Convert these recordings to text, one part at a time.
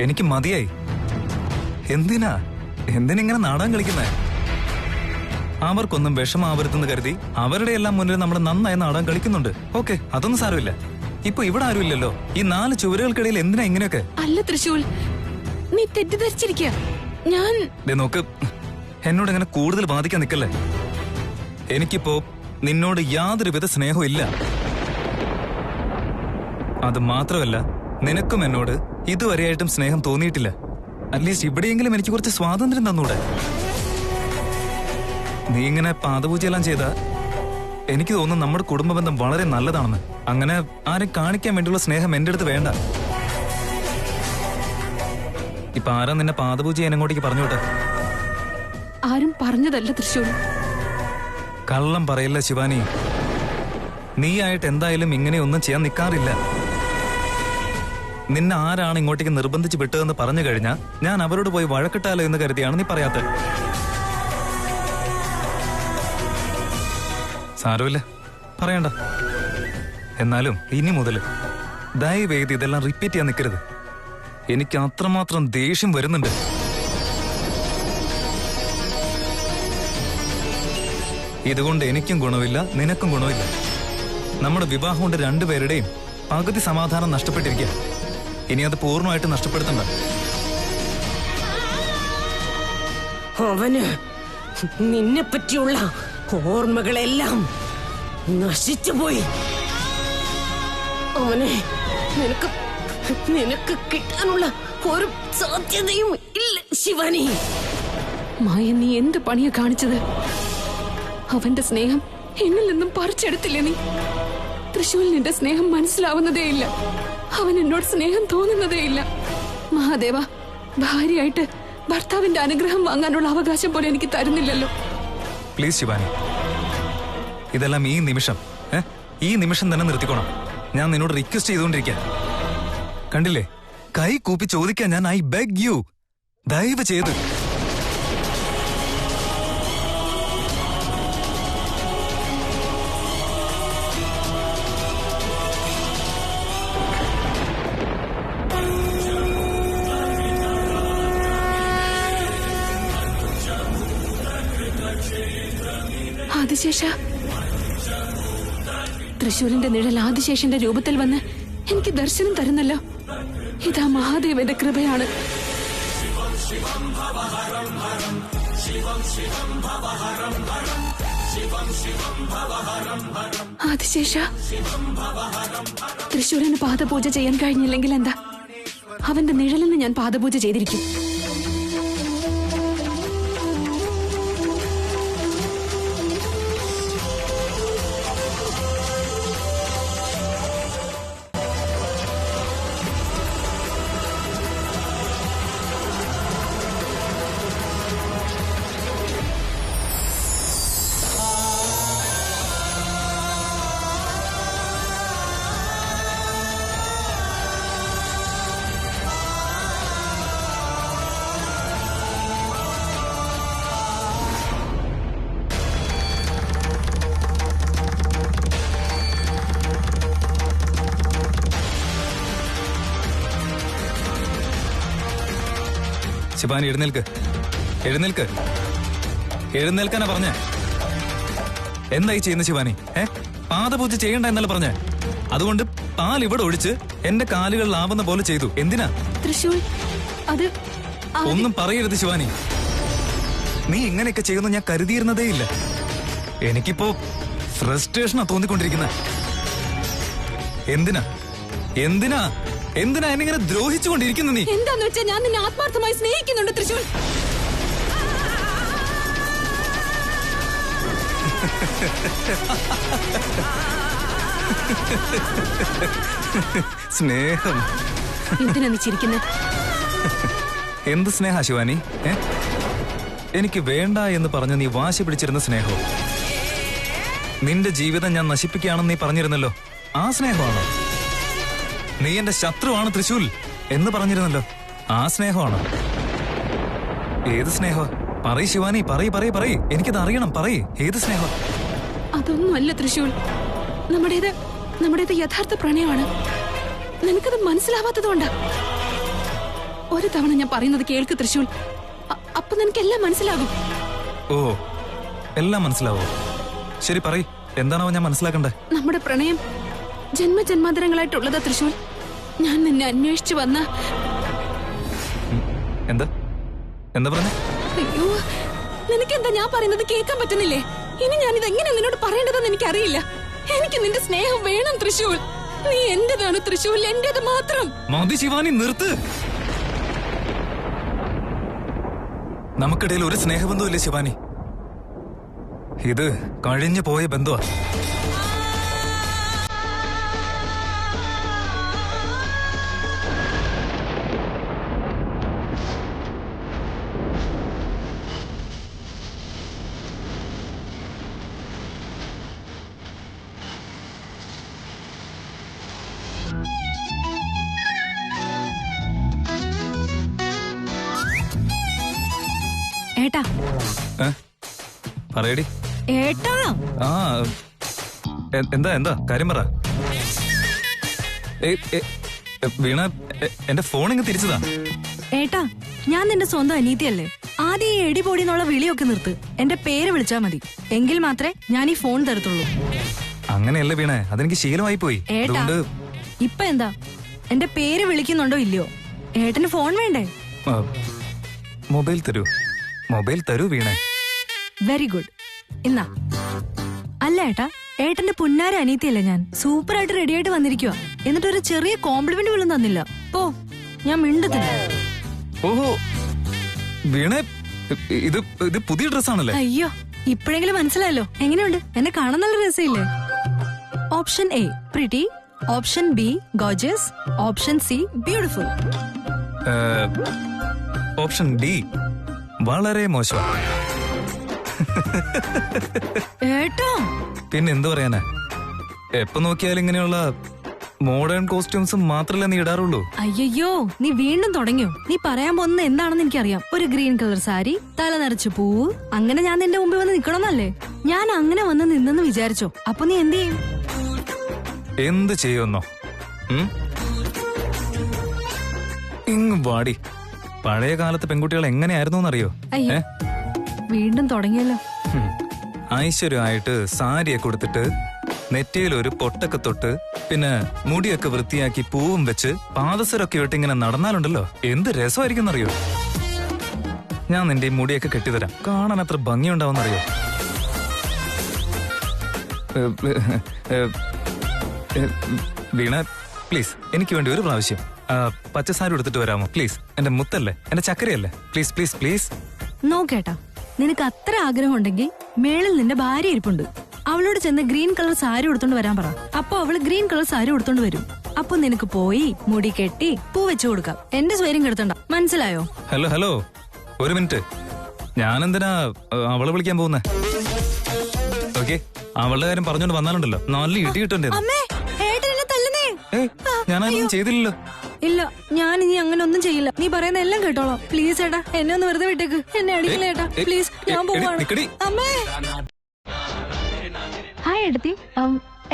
എനിക്ക് മതിയായി. എന്തിനിങ്ങനെ നാടകം കളിക്കുന്നേ? അവർക്കൊന്നും വിഷമാവരുതെന്ന് കരുതി അവരുടെ എല്ലാം മുന്നിൽ നമ്മൾ നന്നായി നാടകം കളിക്കുന്നുണ്ട്. ഓക്കെ, അതൊന്നും സാരമില്ല. ഇപ്പൊ ഇവിടെ ആരും ഇല്ലല്ലോ. ഈ 4 ചുവരുകൾക്കിടയിൽ എന്തിനാ ഇങ്ങനെയൊക്കെ? അല്ല തൃശൂൽ, നീ തെറ്റിദ്ധരിച്ചിരിക്കുക. ഞാൻ നോക്ക്, എന്നോട് ഇങ്ങനെ കൂടുതൽ ബാധിക്കാൻ നിൽക്കല്ലേ. എനിക്കിപ്പോ നിന്നോട് യാതൊരുവിധ സ്നേഹവും ഇല്ല. അത് മാത്രമല്ല, നിനക്കും എന്നോട് ഇതുവരെയായിട്ടും സ്നേഹം തോന്നിയിട്ടില്ല. അറ്റ്ലീസ്റ്റ് ഇവിടെയെങ്കിലും എനിക്ക് കുറച്ച് സ്വാതന്ത്ര്യം തന്നൂടെ? നീ ഇങ്ങനെ പാദപൂജയെല്ലാം ചെയ്താ എനിക്ക് തോന്നുന്നു നമ്മുടെ കുടുംബ ബന്ധം വളരെ നല്ലതാണെന്ന്. അങ്ങനെ ആരും കാണിക്കാൻ വേണ്ടിയുള്ള സ്നേഹം എന്റെ അടുത്ത് വേണ്ട. ഇപ്പൊ ആരാ നിന്നെ പാദപൂജ ചെയ്യാൻ അങ്ങോട്ടേക്ക് പറഞ്ഞോട്ടെ? ആരും പറഞ്ഞതല്ല തൃശൂർ. കള്ളം പറയില്ല ശിവാനി. നീയായിട്ട് എന്തായാലും ഇങ്ങനെയൊന്നും ചെയ്യാൻ നിൽക്കാറില്ല. നിന്നെ ആരാണ് ഇങ്ങോട്ടേക്ക് നിർബന്ധിച്ച് വിട്ടതെന്ന് പറഞ്ഞു കഴിഞ്ഞാൽ ഞാൻ അവരോട് പോയി വഴക്കിട്ടാലോ എന്ന് കരുതിയാണ് നീ പറയാത്തത്. സാരമില്ല, പറയണ്ട. എന്നാലും ഇനി മുതൽ ദയവേത് ഇതെല്ലാം റിപ്പീറ്റ് ചെയ്യാൻ നിൽക്കരുത്. എനിക്ക് അത്രമാത്രം ദേഷ്യം വരുന്നുണ്ട്. ഇതുകൊണ്ട് എനിക്കും ഗുണമില്ല, നിനക്കും ഗുണമില്ല. നമ്മുടെ വിവാഹം കൊണ്ട് രണ്ടുപേരുടെയും പകുതി സമാധാനം നഷ്ടപ്പെട്ടിരിക്കുക. ഇനി അത് പൂർണ്ണമായിട്ട് നഷ്ടപ്പെടുത്തണ്ട. അവന് നിന്നെ പറ്റിയുള്ള ഓർമ്മകളെല്ലാം നശിച്ചുപോയി. അവനെ നിനക്ക് കിട്ടാനുള്ള ഒരു സാധ്യതയും ഇല്ല ശിവാനി. മായ, നീ എന്ത് പണിയാ കാണിച്ചത്? അവന്റെ സ്നേഹം എന്നിൽ നിന്നും പറിച്ചെടുത്തില്ലേ നീ? തൃശൂൽ, നിന്റെ സ്നേഹം മനസ്സിലാവുന്നതേയില്ല. അവൻ എന്നോട് സ്നേഹം തോന്നുന്നതേയില്ല. മഹാദേവ, ഭാര്യയായിട്ട് ഭർത്താവിന്റെ അനുഗ്രഹം വാങ്ങാനുള്ള അവകാശം പോലെ എനിക്ക് തരുന്നില്ലല്ലോ. പ്ലീസ് ശിവാനി, ഇതെല്ലാം ഈ നിമിഷം തന്നെ നിർത്തിക്കോണം. ഞാൻ നിന്നോട് റിക്വസ്റ്റ് ചെയ്തുകൊണ്ടിരിക്കുക. കണ്ടില്ലേ, കൈ കൂപ്പി ചോദിക്കാൻ ഞാൻ ഐ ബെഗ് യു, ദയവ് ചെയ്ത്. ആദിശേഷ, തൃശൂരിന്റെ നിഴൽ ആദിശേഷന്റെ രൂപത്തിൽ വന്ന് എനിക്ക് ദർശനം തരുന്നല്ലോ. ഇതാ മഹാദേവന്റെ കൃപയാണ്. ആദിശേഷ, തൃശൂരിന് പാദപൂജ ചെയ്യാൻ കഴിഞ്ഞില്ലെങ്കിൽ എന്താ? അവന്റെ നിഴലിന് ഞാൻ പാദപൂജ ചെയ്തിരിക്കും. ശിവാനി, എഴുന്നേൽക്കാനാ പറഞ്ഞേ. എന്തായി ചെയ്യുന്ന ശിവാനി? പാദപൂജ ചെയ്യണ്ട എന്നല്ല പറഞ്ഞേ. അതുകൊണ്ട് പാൽ ഇവിടെ ഒഴിച്ച് എന്റെ കാലുകളിൽ ആവുന്ന പോലെ ചെയ്തു. എന്തിനാ? തൃശൂൽ, അത് ഒന്നും പറയരുത് ശിവാനി. നീ ഇങ്ങനെയൊക്കെ ചെയ്യുന്നു ഞാൻ കരുതിയിരുന്നതേ ഇല്ല. എനിക്കിപ്പോ ഫ്രസ്ട്രേഷനാ തോന്നിക്കൊണ്ടിരിക്കുന്നത്. എന്തിനാ എന്നിങ്ങനെ ദ്രോഹിച്ചുകൊണ്ടിരിക്കുന്നു നീ? എന്താന്ന് വെച്ചാൽ ഞാൻ നിന്നെ ആത്മാർത്ഥമായി സ്നേഹിക്കുന്നുണ്ട് തൃശൂൽ. സ്നേഹം? എന്തിനാ നീ ചിരിക്കുന്നത്? എന്ത് സ്നേഹ ശിവാനി? എനിക്ക് വേണ്ട എന്ന് പറഞ്ഞ് നീ വാശി പിടിച്ചിരുന്ന സ്നേഹം. നിന്റെ ജീവിതം ഞാൻ നശിപ്പിക്കുകയാണെന്ന് നീ പറഞ്ഞിരുന്നല്ലോ. ആ സ്നേഹമാണോ? നീ എന്റെ ശത്രുവാണ് തൃശൂൽ എന്ന് പറഞ്ഞിരുന്നല്ലോ. ആ സ്നേഹമാണോ? ഏത് സ്നേഹം? പറയ് ശിവാനി, പറയ്. എനിക്കത് അറിയണം. പറയ്, ഏത് സ്നേഹം? അതൊന്നുമല്ല തൃശൂൽ. നമ്മുടേത് യഥാർത്ഥ പ്രണയമാണ്. നിനക്കത് മനസ്സിലാവാത്തതുകൊണ്ടാ. ഒരു തവണ ഞാൻ പറയുന്നത് കേൾക്ക് തൃശൂൽ. അപ്പൊ നിനക്കെല്ലാം മനസ്സിലാകും. ഓ, എല്ലാം മനസ്സിലാവോ? ശരി പറയ്, എന്താണോ ഞാൻ മനസ്സിലാക്കണ്ടേ? നമ്മുടെ പ്രണയം ജന്മജന്മാന്തരങ്ങളായിട്ടുള്ളതാ തൃശൂൽ. ഞാൻ നിന്നെ അന്വേഷിച്ചു വന്ന... എന്താ എന്താ പറഞ്ഞ? അയ്യോ, നിനക്കെന്താ ഞാൻ പറയുന്നത് കേൾക്കാൻ പറ്റുന്നില്ലേ? ഇനി ഞാനിത് എങ്ങനെ നിന്നോട് പറയേണ്ടതെന്ന് എനിക്കറിയില്ല. എനിക്ക് നിന്റെ സ്നേഹം വേണം തൃശൂൽ. നീ എന്റേതാണ് തൃശൂൽ, എന്റേത് മാത്രം. മതി ശിവാനി, നിർത്ത്. നമുക്കിടയിൽ ഒരു സ്നേഹബന്ധമില്ലേ ശിവാനി? ഇത് കഴിഞ്ഞു പോയ ബന്ധുവാ. ഏട്ടാ, പറയടി. ഏട്ടാ, ആ, എന്താ എന്താ കാര്യം പറ. വീണ, എന്റെ ഫോൺ ഇങ്ങ് തിരിച്ചതാ. ഏട്ടാ, ഞാൻ നിന്റെ സ്വന്തം അനീതിയല്ലേ? ആദ്യം ഈ എടി പൊടിന്നുള്ള വിളിയൊക്കെ നിർത്ത്. എന്റെ പേര് വിളിച്ചാ മതി. എങ്കിൽ മാത്രമേ ഞാൻ ഈ ഫോൺ തരത്തുള്ളൂ. അങ്ങനെയല്ല വീണേ, അതെനിക്ക് ശീലമായി പോയി. ഏട്ടാ, ഇപ്പൊ എന്താ? എന്റെ പേര് വിളിക്കുന്നുണ്ടോ ഇല്ലയോ? ഏട്ടന് ഫോൺ വേണ്ടേ? മൊബൈൽ തരൂ, മൊബൈൽ തരൂ വീണേ. Very good. ഇന്നാ. അല്ല ഏട്ടാ, ഏട്ടന്റെ പുന്നാര അനീതിയല്ലേ ഞാൻ? സൂപ്പറായിട്ട് റെഡി ആയിട്ട് വന്നിരിക്കുക. എന്നിട്ട് ഒരു ചെറിയ കോംപ്ലിമെന്റ് പോലും തന്നില്ല. പോ, ഞാൻ മിണ്ടത്തില്ല. ഓഹോ വീണേ, ഇത് ഇത് പുതിയ ഡ്രസ്സാണല്ലേ? അയ്യോ, ഇപ്പോഴെങ്കിലും മനസ്സിലായല്ലോ. എങ്ങനെയുണ്ട്? എന്നെ കാണാൻ നല്ല രസമില്ലേ? Option A pretty, option B gorgeous, option C beautiful. Option D വളരെ മോശമാണ്. ഏട്ടോ, പിന്നെ എന്ത് പറയാനാ? എപ്പോ നോക്കിയാലും ഇങ്ങനെയുള്ള മോഡേൺ കോസ്റ്റ്യൂംസ് മാത്രല്ലേ നീ ഇടാറുള്ളൂ. അയ്യോ, നീ വീണ്ടും തുടങ്ങിയോ? നീ പറയാൻ പോകുന്നത് എന്താണെന്ന് എനിക്കറിയാം. ഒരു ഗ്രീൻ കളർ സാരി, തല നിറച്ച് പൂവ്, അങ്ങനെ ഞാൻ നിന്റെ മുമ്പിൽ വന്ന് നിക്കണമെന്നല്ലേ? ഞാൻ അങ്ങനെ വന്ന് നിന്നെന്ന് വിചാരിച്ചോ? അപ്പൊ നീ എന്ത് ചെയ്യും? എന്ത് ചെയ്യുന്നോ? ഇങ്ങ് വാടി. പഴയ കാലത്ത് പെൺകുട്ടികൾ എങ്ങനെയായിരുന്നു എന്നറിയോ? അയ്യോ, വീണ്ടും തുടങ്ങിയല്ലോ. ഐശ്വര്യമായിട്ട് സാരിയൊക്കെ കൊടുത്തിട്ട് നെറ്റിയിൽ ഒരു പൊട്ടൊക്കെ തൊട്ട് പിന്നെ മുടിയൊക്കെ വൃത്തിയാക്കി പൂവും വെച്ച് പാദസരൊക്കെ ഇട്ട് ഇങ്ങനെ നടന്നാലുണ്ടല്ലോ, എന്ത് രസമായിരിക്കും അറിയോ? ഞാൻ നിന്റെ ഈ മുടിയൊക്കെ കെട്ടിത്തരാം, കാണാൻ അത്ര ഭംഗിയുണ്ടാവുന്നറിയോ? വീണ, പ്ലീസ് എനിക്ക് വേണ്ടി ഒരു പ്രാവശ്യം പച്ചസാരി എടുത്തിട്ട് വരാമോ പ്ലീസ്? എന്റെ മുത്തല്ലേ, എന്റെ ചക്കരയല്ലേ, പ്ലീസ് പ്ലീസ് പ്ലീസ്. നോക്കേട്ടാ, നിനക്ക് അത്ര ആഗ്രഹം ഉണ്ടെങ്കിൽ മേളിൽ നിന്റെ ഭാര്യ ഇരിപ്പുണ്ട്. അവളോട് ചെന്ന് ഗ്രീൻ കളർ സാരി ഉടുത്തോണ്ട് വരാൻ പറ. അപ്പൊ അവള് ഗ്രീൻ കളർ സാരി ഉടുത്തോണ്ട് വരും. അപ്പൊ നിനക്ക് പോയി മുടി കെട്ടി പൂ വെച്ചു കൊടുക്കാം. എന്റെ സ്വൈര്യം കെടുത്തണ്ട, മനസ്സിലായോ? ഹലോ ഹലോ, ഒരു മിനിറ്റ്. ഞാനെന്തിനാ അവളെ വിളിക്കാൻ പോകുന്നേ? ഓക്കെ, അവളുടെ കാര്യം പറഞ്ഞോണ്ട് വന്നാലുണ്ടല്ലോ നല്ല ഇടി കിട്ടണ്ടേ? ഞാനൊന്നും ചെയ്തില്ലല്ലോ. ഇല്ല, ഞാൻ ഇനി അങ്ങനെ ഒന്നും ചെയ്യില്ല. നീ പറയുന്ന എല്ലാം കേട്ടോളാം. പ്ലീസ് ഏട്ടാ, എന്നെ ഒന്ന് വെറുതെ വിട്ടേക്ക്. എന്നെ അടിക്കില്ല ഏട്ടാ, പ്ലീസ്. ഞാൻ പോവാണ്. അമ്മേ. ഹായ് എടുത്തി,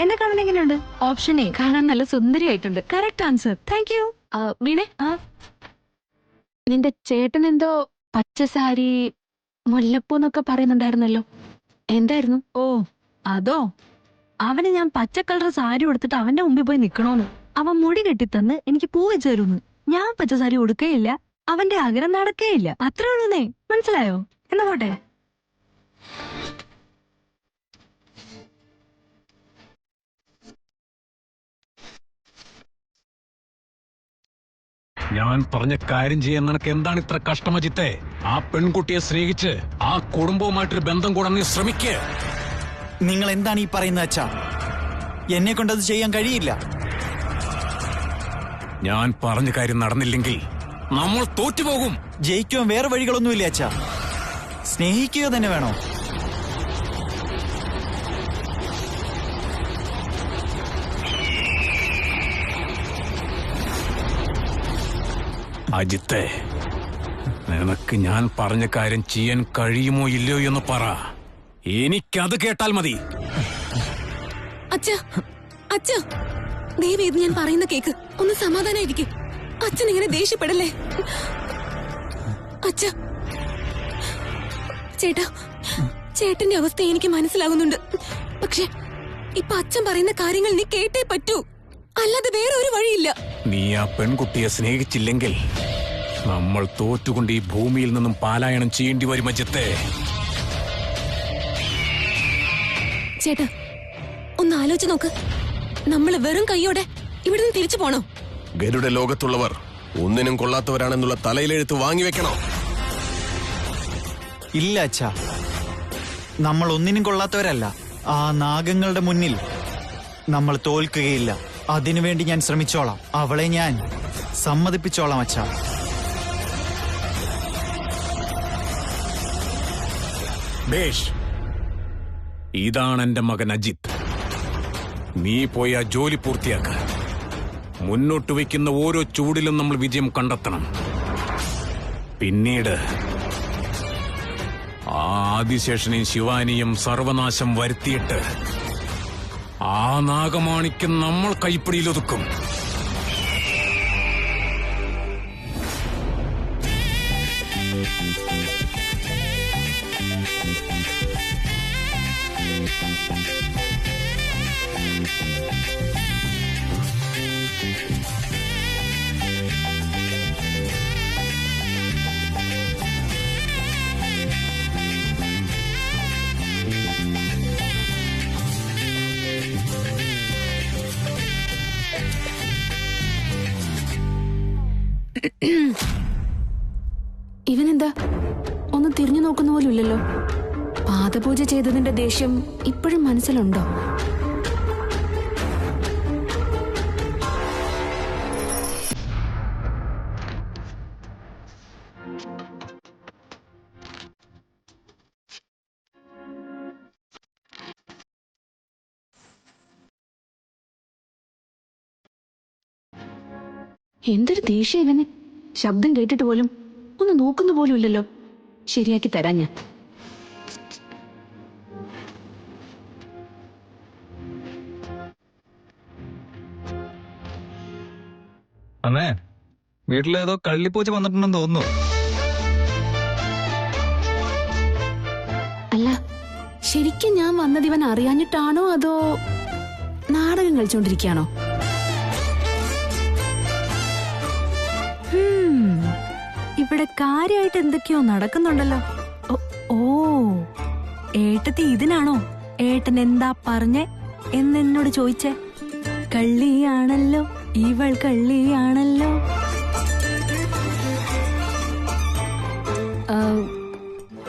എന്നെ കാണാൻ എങ്ങനെയുണ്ട്? ഓപ്ഷൻ എ കാണാൻ നല്ല സുന്ദരിയായിട്ടുണ്ട്. Correct answer. Thank you. വീണേ, നിന്റെ ചേട്ടൻ എന്തോ പച്ചസാരി മുല്ലപ്പൂ എന്നൊക്കെ പറയുന്നുണ്ടായിരുന്നല്ലോ, എന്തായിരുന്നു? ഓ അതോ, അവന് ഞാൻ പച്ച കളർ സാരി കൊടുത്തിട്ട് അവന്റെ മുമ്പിൽ പോയി നിക്കണോന്ന്. അവൻ മുടി കെട്ടിത്തന്ന് എനിക്ക് പൂ വെച്ച് തരുന്നു. ഞാൻ പച്ച സാരി കൊടുക്കേയില്ല, അവന്റെ ആഗ്രഹം നടക്കേയില്ല. അത്രേ ഉള്ളൂന്നേ, മനസ്സിലായോ? എന്നാ പോട്ടെ. ഞാൻ പറഞ്ഞ കാര്യം ചെയ്യാൻ നിനക്ക് എന്താണ് ഇത്ര കഷ്ടം അജിത്തെ? ആ പെൺകുട്ടിയെ സ്നേഹിച്ച് ആ കുടുംബവുമായിട്ടൊരു ബന്ധം കൂടാൻ നീ ശ്രമിക്കേ. നിങ്ങൾ എന്താണ് ഈ പറയുന്നത് അച്ഛാ? എന്നെ കൊണ്ടത് ചെയ്യാൻ കഴിയില്ല. ഞാൻ പറഞ്ഞ കാര്യം നടന്നില്ലെങ്കിൽ നമ്മൾ തോറ്റുപോകും. ജയിക്കുവാൻ വേറെ വഴികളൊന്നുമില്ല അച്ഛാ. സ്നേഹിക്കുക തന്നെ വേണോ? അജിത്തെ, നിനക്ക് ഞാൻ പറഞ്ഞ കാര്യം ചെയ്യാൻ കഴിയുമോ ഇല്ലയോ എന്ന് പറ. എനിക്കത് കേട്ടാൽ മതി. അച്ഛാ, അച്ഛാ, ദേവി, ഇത് ഞാൻ പറയുന്ന കേക്ക്. ഒന്ന് സമാധാനായിരിക്കും. അച്ഛൻ ഇങ്ങനെ ദേഷ്യപ്പെടല്ലേ അച്ഛ. ചേട്ടാ, ചേട്ടന്റെ അവസ്ഥ എനിക്ക് മനസ്സിലാകുന്നുണ്ട്. പക്ഷെ ഇപ്പൊ അച്ഛൻ പറയുന്ന കാര്യങ്ങൾ നീ കേട്ടേ പറ്റൂ, അല്ലാതെ വേറെ ഒരു വഴിയില്ല. നീ ആ പെൺകുട്ടിയെ സ്നേഹിച്ചില്ലെങ്കിൽ നമ്മൾ തോറ്റുകൊണ്ട് ഈ ഭൂമിയിൽ നിന്നും പാലായനം ചെയ്യേണ്ടി വരും അജിത്തെ. ചേട്ടാ, ഒന്ന് ആലോചിച്ച് നോക്ക്. നമ്മള് വെറും കൈയോടെ ഇവിടുന്ന് തിരിച്ചു പോണോ? ഗരുഡ ലോകത്തുള്ളവർ ഒന്നിനും കൊള്ളാത്തവരാണെന്നുള്ള തലയിലെഴുത്ത് വാങ്ങിവെക്കണോ? ഇല്ല അച്ഛാ, നമ്മൾ ഒന്നിനും കൊള്ളാത്തവരല്ല. ആ നാഗങ്ങളുടെ മുന്നിൽ നമ്മൾ തോൽക്കുകയില്ല. അതിനുവേണ്ടി ഞാൻ ശ്രമിച്ചോളാം. അവളെ ഞാൻ സമ്മതിപ്പിച്ചോളാം അച്ഛാ. ബേഷ്, ഇതാണ് എന്റെ മകൻ അജിത്ത്. നീ പോയി ആ ജോലി പൂർത്തിയാക്ക. മുന്നോട്ട് വയ്ക്കുന്ന ഓരോ ചൂടിലും നമ്മൾ വിജയം കണ്ടെത്തണം. പിന്നീട് ആ ആദിശേഷനെയും ശിവാനിയും സർവനാശം വരുത്തിയിട്ട് ആ നാഗമാണിക്യം നമ്മൾ കൈപ്പിടിയിലൊതുക്കും. ഇവനെന്താ ഒന്ന് തിരിഞ്ഞു നോക്കുന്ന പോലുമില്ലല്ലോ. പാദപൂജ ചെയ്തതിന്റെ ദേഷ്യം ഇപ്പോഴും മനസ്സിലുണ്ടോ? എന്തൊരു ദേഷ്യം ഇവന്. ശബ്ദം കേട്ടിട്ട് പോലും ഒന്ന് നോക്കുന്ന പോലും ഇല്ലല്ലോ. ശരിയാക്കി തരാം ഞാൻ. അമ്മേ, വീട്ടിലേതോ കള്ളിപ്പൂച്ച വന്നിട്ടുണ്ടെന്ന് തോന്നുന്നു. അല്ല, ശരിക്കും ഞാൻ വന്നത് ഇവൻ അറിയാഞ്ഞിട്ടാണോ അതോ നാടകം കളിച്ചോണ്ടിരിക്കുകയാണോ? ഇവിടെ കാര്യമായിട്ട് എന്തൊക്കെയോ നടക്കുന്നുണ്ടല്ലോ. ഓ, ഏട്ടത്തി ഇതിനാണോ ഏട്ടൻ എന്താ പറഞ്ഞേ എന്നോട് ചോദിച്ചേ? കള്ളിയാണല്ലോ ഇവൾ, കള്ളിയാണല്ലോ.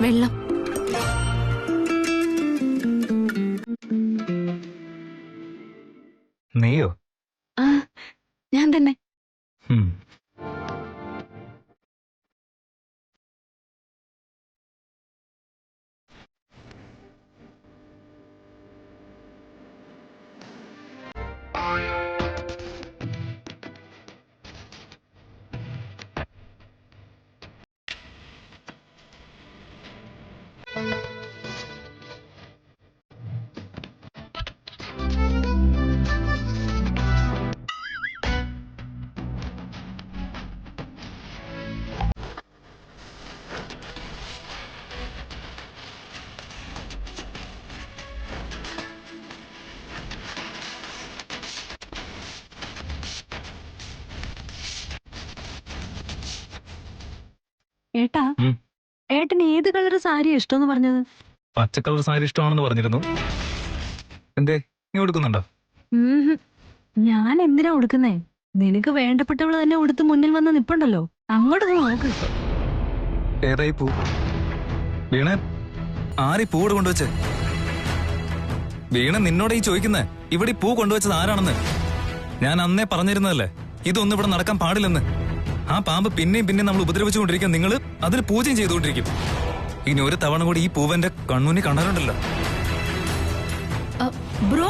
വെള്ളം. നീയോ? ആ, ഞാൻ തന്നെ. ഏട്ടാ, ഏട്ടന് ഏത് കളർ സാരിയാ ഇഷ്ടമെന്ന് പറഞ്ഞത്? പച്ച കളർ സാരി ഇഷ്ടമാണെന്ന് പറഞ്ഞിരുന്നു. എന്തേ, നീ കൊടുക്കുന്നുണ്ടോ? ഞാൻ എന്തിനാ ഉടുക്കുന്നേ? നിനക്ക് വേണ്ടപ്പെട്ടവള് തന്നെ ഉടുത്ത് മുന്നിൽ വന്ന് നിപ്പുണ്ടല്ലോ, അങ്ങോട്ട് നോക്ക്. ഏതായി പൂ? വീണ, ആരീ പൂ ഇവിടെ കൊണ്ടുവച്ചേ? വീണ, നിന്നോട് ഈ ചോദിക്കുന്നേ ഇവിടെ ഈ പൂ കൊണ്ടുവച്ചത് ആരാണെന്ന്? ഞാൻ അന്നേ പറഞ്ഞിരുന്നതല്ലേ ഇതൊന്നും ഇവിടെ നടക്കാൻ പാടില്ലെന്ന്. ആ പാമ്പ് പിന്നെയും പിന്നെയും നമ്മൾ ഉപദ്രവിച്ചുകൊണ്ടിരിക്കും. നിങ്ങൾ അതിൽ പൂജയും ചെയ്തുകൊണ്ടിരിക്കും. ഇനി ഒരു തവണ കൂടി ഈ പൂവന്റെ കണ്ണൂനി കണ്ടാലുണ്ടല്ലോ. ബ്രോ,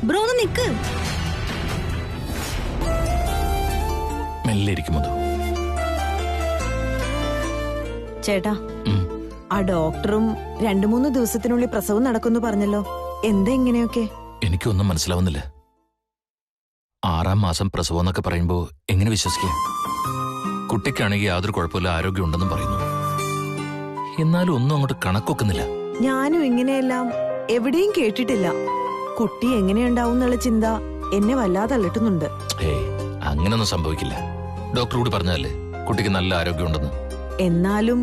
ബ്രോ ഒന്ന് നിക്ക്. മെല്ലെ ഇരിക്കും മധു. ചേട്ടാ, ആ ഡോക്ടറും 2-3 ദിവസത്തിനുള്ളിൽ പ്രസവം നടക്കുമെന്ന് പറഞ്ഞല്ലോ. എന്താ ഇങ്ങനെയൊക്കെ? എനിക്കൊന്നും മനസ്സിലാവുന്നില്ല. 6-ാം മാസം പ്രസവം എന്നൊക്കെ പറയുമ്പോ എങ്ങനെ വിശ്വസിക്കാം? കുട്ടിക്കാണെങ്കിൽ യാതൊരു കുഴപ്പമില്ല, ആരോഗ്യമുണ്ടെന്നും പറയുന്നു. എന്നാലും ഒന്നും അങ്ങോട്ട് കണക്കൊക്കുന്നില്ല. ഞാനും ഇങ്ങനെയെല്ലാം എവിടെയും കേട്ടിട്ടില്ല. കുട്ടി എങ്ങനെയുണ്ടാവും എന്നുള്ള ചിന്ത എന്നെ വല്ലാതെ അലട്ടുന്നുണ്ട്. ഏയ്, അങ്ങനൊന്നും സംഭവിക്കില്ല. ഡോക്ടറോട് പറഞ്ഞതല്ലേ കുട്ടിക്ക് നല്ല ആരോഗ്യമുണ്ടെന്ന്. എന്നാലും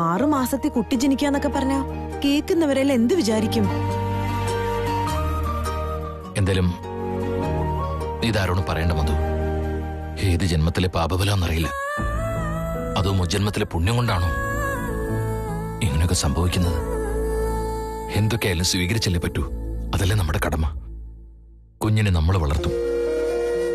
6 മാസത്തെ കുട്ടി ജനിക്കാന്നൊക്കെ പറഞ്ഞ കേൾക്കുന്നവരെല്ലാം എന്ത് വിചാരിക്കും? എന്തായാലും ഇതാരോടും പറയേണ്ട മധു. ഏത് ജന്മത്തിലെ പാപബലമെന്നറിയില്ല. അതോ മുജ്ജന്മത്തിലെ പുണ്യം കൊണ്ടാണോ ഇങ്ങനെയൊക്കെ സംഭവിക്കുന്നത്? എന്തൊക്കെയായാലും സ്വീകരിച്ചല്ലേ പറ്റൂ. അതല്ലേ നമ്മുടെ കടമ. കുഞ്ഞിനെ നമ്മൾ വളർത്തും.